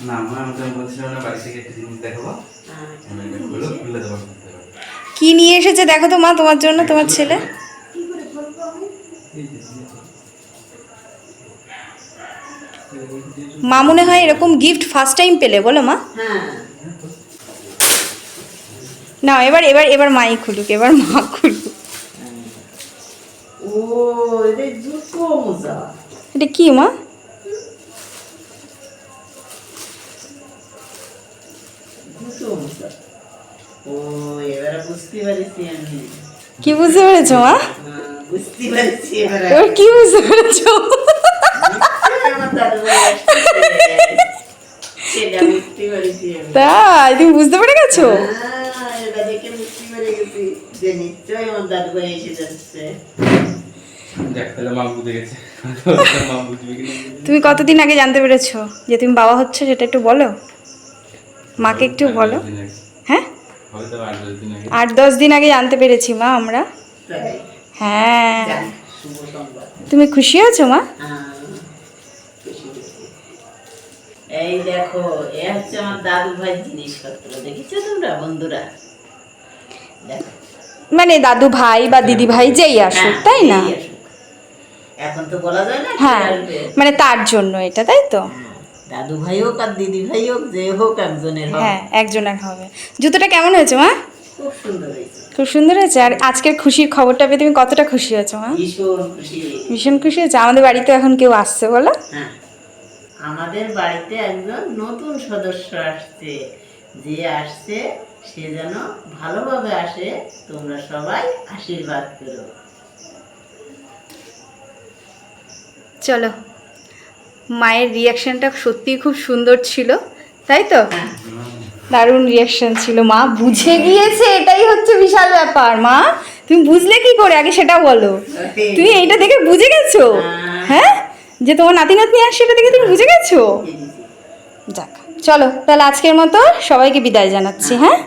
না মা আমাকে বলছিলাম না বাড়ি থেকে একটা জিনিস দেখাবো, আমি এটা খুলে খুলে দেবো। কি নিয়ে এসেছে দেখো তো মা তোমার জন্য তোমার ছেলে। মা মনে হয় এরকম গিফট ফার্স্ট টাইম পেলে, বলো মা। হ্যাঁ না এবার এবার এবার মাই খুলুক, এবার মা খুলুক। ও এটা জুতো মোজা। এটা কি মা? জুতো মোজা। ও এবারে বুঝতে পারছি আমি। কি বুঝতে পেরেছো মা? বুঝতে পারছি এবারে। এবার কি বুঝতে পেরেছো? আমার দাদু ভাই আসছে। সেটা বুঝতে পারছি আমি। তাই তুমি বুঝতে পেরে গেছো? হ্যাঁ, এটা দেখে বুঝতে পেরে গেছি যে নিশ্চয়ই আমার দাদু ভাই এসে যাচ্ছে। দেখ তাহলে মা বুঝে গেছে। মা বুঝবে কি না বুঝবে। তুমি কতদিন আগে জানতে পেরেছো যে তুমি বাবা হচ্ছে, সেটা একটু বলো মাকে, একটু বলো। হ্যাঁ হয়তো 8-10 দিন আগে। 8-10 দিন আগে জানতে পেরেছি মা আমরা। তাই হ্যাঁ যাক, শুভ সংবাদ। তুমি খুশি হয়েছো মা? হ্যাঁ, খুশি হয়েছি। এই দেখো এ হচ্ছে আমার দাদু ভাইয়ের জিনিসপত্র, দেখেছো তোমরা বন্ধুরা? দেখো মানে দাদু ভাই বা দিদি ভাই যেই আসুক, হ্যাঁ, তাই না? এই আসুক। এখন তো বলা যায় না কে হ্যাঁ আসবে। মানে তার জন্য এটা, তাই তো? হ্যাঁ, দাদু ভাই হোক আর দিদি ভাই হোক, যে হোক একজনের হবে। হ্যাঁ একজনের হবে। জুতোটা কেমন হয়েছে মা? খুব সুন্দর হয়েছে, খুব সুন্দর হয়েছে। আর আজকের খুশির খবরটা পেয়ে তুমি কতটা খুশি হয়েছো মা? ভীষণ খুশি হয়েছে। ভীষণ খুশি হয়েছে। আমাদের বাড়িতে এখন কেউ আসছে বলো? হ্যাঁ, আমাদের বাড়িতে একজন নতুন সদস্য আসছে, যে আসছে সে যেন ভালোভাবে আসে, তোমরা সবাই আশীর্বাদ করো। চলো, মায়ের রিয়াকশনটা সত্যিই খুব সুন্দর ছিল, তাই তো? হ্যাঁ, দারুণ রিয়াকশন ছিল। মা বুঝে গিয়েছে, এটাই হচ্ছে বিশাল ব্যাপার। মা তুমি বুঝলে কি করে আগে সেটা বলো। তুমি এইটা দেখে বুঝে গেছো? হ্যাঁ, যে তোমার নাতি নাতনি আসছে এটা দেখে তুমি বুঝে গেছো? যাক, চলো তাহলে আজকের মতো সবাইকে বিদায় জানাচ্ছি। হ্যাঁ।